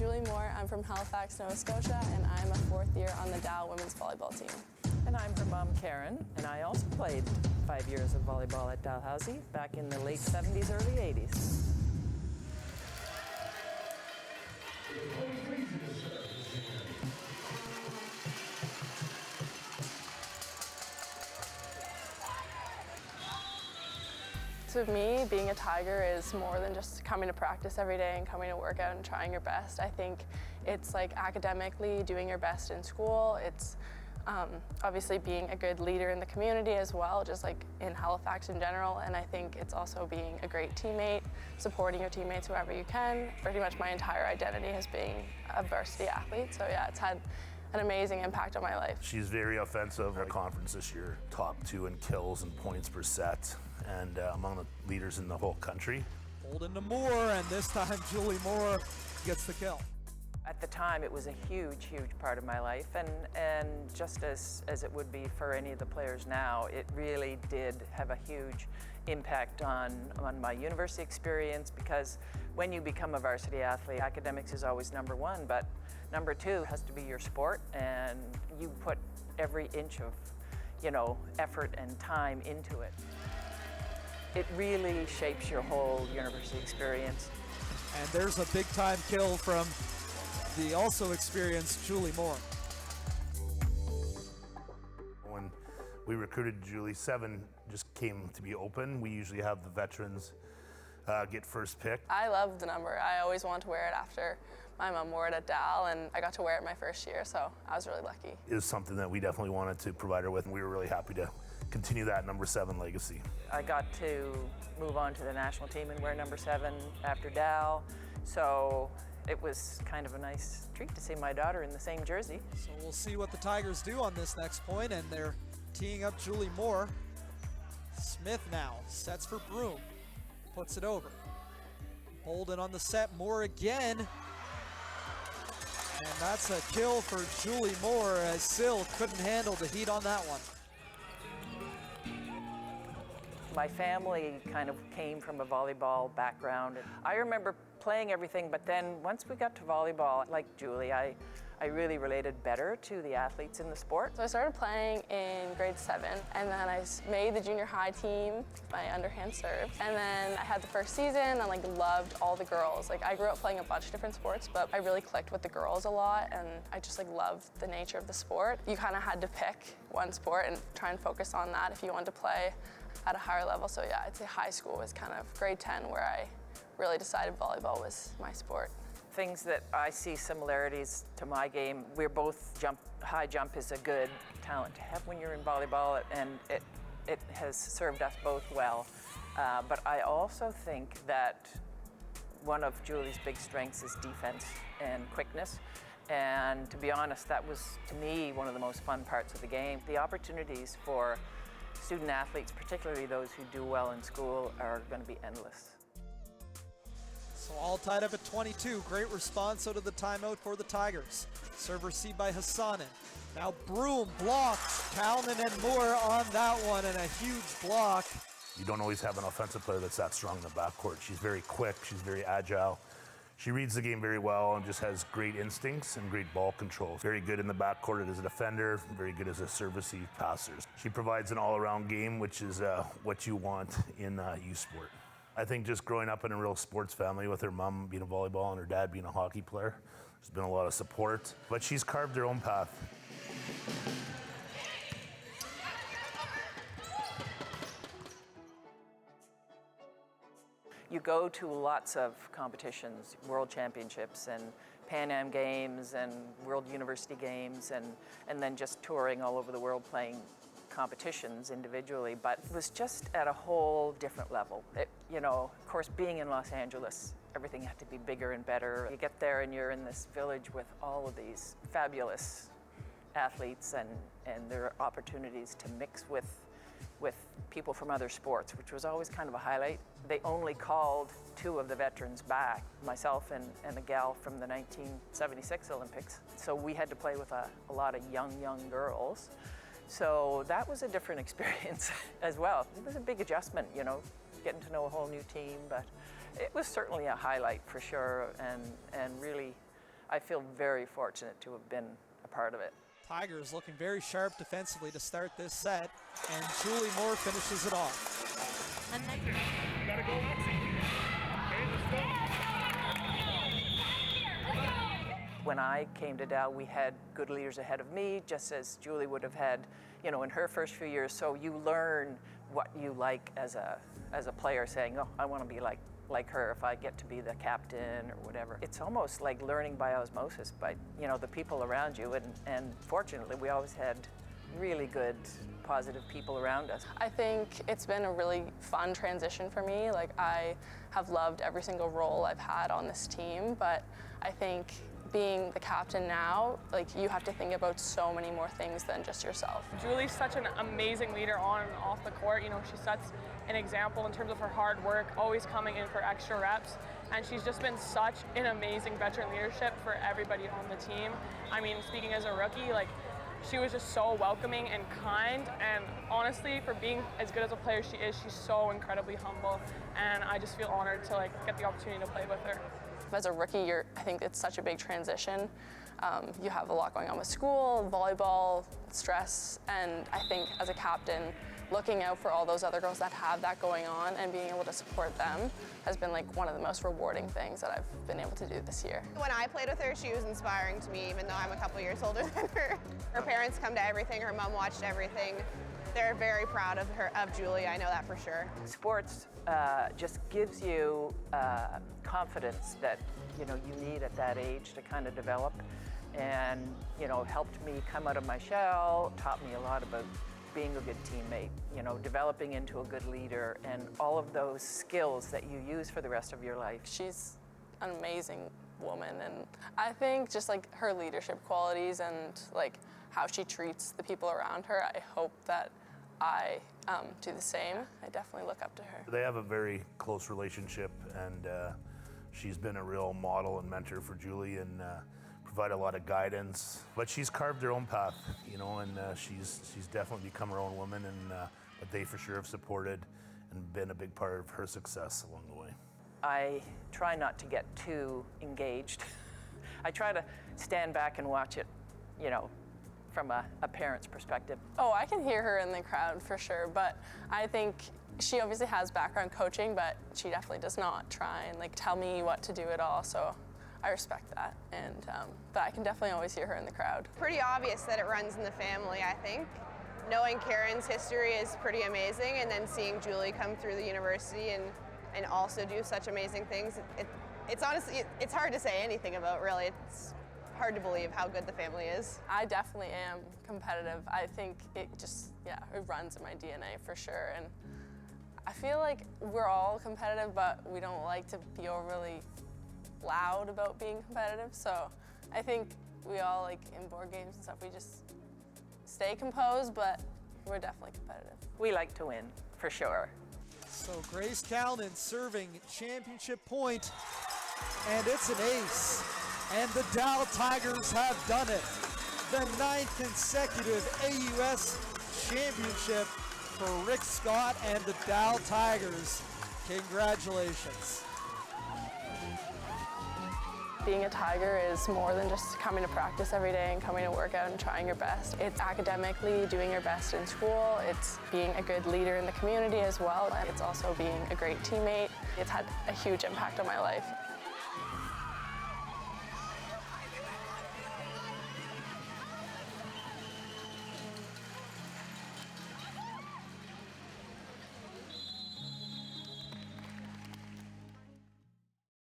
Julie Moore. I'm from Halifax, Nova Scotia, and I'm a fourth year on the Dal women's volleyball team. And I'm her mom, Karen, and I also played 5 years of volleyball at Dalhousie back in the late 70s, early 80s. To me, being a Tiger is more than just coming to practice every day and coming to work out and trying your best. I think it's like academically doing your best in school. It's obviously being a good leader in the community as well, just like in Halifax in general. And I think it's also being a great teammate, supporting your teammates whoever you can. Pretty much my entire identity has been a varsity athlete. So yeah, it's had an amazing impact on my life. She's very offensive. Our conference this year, top 2 in kills and points per set, and among the leaders in the whole country. Pulled into Moore, and this time Julie Moore gets the kill. At the time, it was a huge, huge part of my life, and just as it would be for any of the players now, it really did have a huge impact on my university experience, because when you become a varsity athlete, academics is always number one, but number two has to be your sport, and you put every inch of, effort and time into it. It really shapes your whole university experience. And there's a big time kill from the also experienced Julie Moore. When we recruited Julie, 7 just came to be open. We usually have the veterans get first pick. I love the number. I always wanted to wear it after my mom wore it at Dal, and I got to wear it my first year, so I was really lucky. It was something that we definitely wanted to provide her with, and we were really happy to continue that number 7 legacy. I got to move on to the national team and wear number 7 after Dal, so it was kind of a nice treat to see my daughter in the same jersey. So we'll see what the Tigers do on this next point, and they're teeing up Julie Moore. Smith now sets for Broom, puts it over. Holden on the set, Moore again. And that's a kill for Julie Moore, as Sill couldn't handle the heat on that one. My family kind of came from a volleyball background. I remember playing everything, but then once we got to volleyball, like Julie, I really related better to the athletes in the sport. So I started playing in grade 7, and then I made the junior high team with my underhand serve. And then I had the first season and loved all the girls. I grew up playing a bunch of different sports, but I really clicked with the girls a lot, and I just loved the nature of the sport. You kind of had to pick one sport and try and focus on that if you wanted to play at a higher level. So yeah, I'd say high school was kind of grade 10 where I really decided volleyball was my sport. Things that I see similarities to my game, we're both high jump is a good talent to have when you're in volleyball, and it has served us both well. But I also think that one of Julie's big strengths is defense and quickness. And to be honest, that was, to me, one of the most fun parts of the game. The opportunities for student athletes, particularly those who do well in school, are going to be endless. So all tied up at 22. Great response out of the timeout for the Tigers. Serve received by Hassanin. Now Broom blocks Kalman and Moore on that one, and a huge block. You don't always have an offensive player that's that strong in the backcourt. She's very quick, she's very agile. She reads the game very well and just has great instincts and great ball control. Very good in the backcourt as a defender, very good as a service passer. She provides an all-around game, which is what you want in youth sport. I think just growing up in a real sports family with her mom being a volleyball and her dad being a hockey player, there's been a lot of support, but she's carved her own path. You go to lots of competitions, world championships and Pan Am games and world university games, and then just touring all over the world playing competitions individually, but it was just at a whole different level. Of course, being in Los Angeles, everything had to be bigger and better. You get there and you're in this village with all of these fabulous athletes, and there are opportunities to mix with people from other sports, which was always kind of a highlight. They only called 2 of the veterans back, myself and a gal from the 1976 Olympics. So we had to play with a lot of young girls. So that was a different experience as well. It was a big adjustment, getting to know a whole new team, but it was certainly a highlight for sure, and really I feel very fortunate to have been a part of it. Tigers looking very sharp defensively to start this set, and Julie Moore finishes it off. Gotta go, Lexi. Okay, let's go. When I came to Dal, we had good leaders ahead of me, just as Julie would have had, you know, in her first few years. So you learn what you like as a player, saying, oh, I want to be like her if I get to be the captain or whatever. It's almost like learning by osmosis by, you know, the people around you. And fortunately, we always had really good, positive people around us. I think it's been a really fun transition for me. Like, I have loved every single role I've had on this team, but I think being the captain now, like, you have to think about so many more things than just yourself. Julie's such an amazing leader on and off the court. You know, she sets an example in terms of her hard work, always coming in for extra reps, and she's just been such an amazing veteran leadership for everybody on the team. I mean, speaking as a rookie, like, she was just so welcoming and kind, and honestly, for being as good as a player she is, she's so incredibly humble, and I just feel honored to get the opportunity to play with her. As a rookie, I think it's such a big transition. You have a lot going on with school, volleyball, stress, and I think as a captain, looking out for all those other girls that have that going on and being able to support them has been one of the most rewarding things that I've been able to do this year. When I played with her, she was inspiring to me, even though I'm a couple years older than her. Her parents come to everything, her mom watched everything. They're very proud of her, of Julie, I know that for sure. Sports just gives you confidence that, you know, you need at that age to kind of develop, and, you know, helped me come out of my shell, taught me a lot about being a good teammate, you know, developing into a good leader, and all of those skills that you use for the rest of your life. She's an amazing woman, and I think just her leadership qualities and how she treats the people around her, I hope that I do the same. I definitely look up to her. They have a very close relationship, and she's been a real model and mentor for Julie, and provide a lot of guidance. But she's carved her own path, you know, and she's definitely become her own woman, and but they for sure have supported and been a big part of her success along the way. I try not to get too engaged. I try to stand back and watch it, you know, from a parent's perspective. Oh, I can hear her in the crowd for sure, but I think she obviously has background coaching, but she definitely does not try and tell me what to do at all, so I respect that, and but I can definitely always hear her in the crowd. Pretty obvious that it runs in the family, I think. Knowing Karen's history is pretty amazing, and then seeing Julie come through the university and also do such amazing things, it's honestly, it's hard to say anything about, really. It's hard to believe how good the family is. I definitely am competitive. I think it just, it runs in my DNA for sure, and I feel like we're all competitive, but we don't like to be overly loud about being competitive, so I think we all, in board games and stuff, we just stay composed, but we're definitely competitive. We like to win, for sure. So Grace Calnan serving championship point, and it's an ace. And the Dal Tigers have done it. The 9th consecutive AUS championship for Rick Scott and the Dal Tigers. Congratulations. Being a Tiger is more than just coming to practice every day and coming to work out and trying your best. It's academically doing your best in school. It's being a good leader in the community as well. And it's also being a great teammate. It's had a huge impact on my life.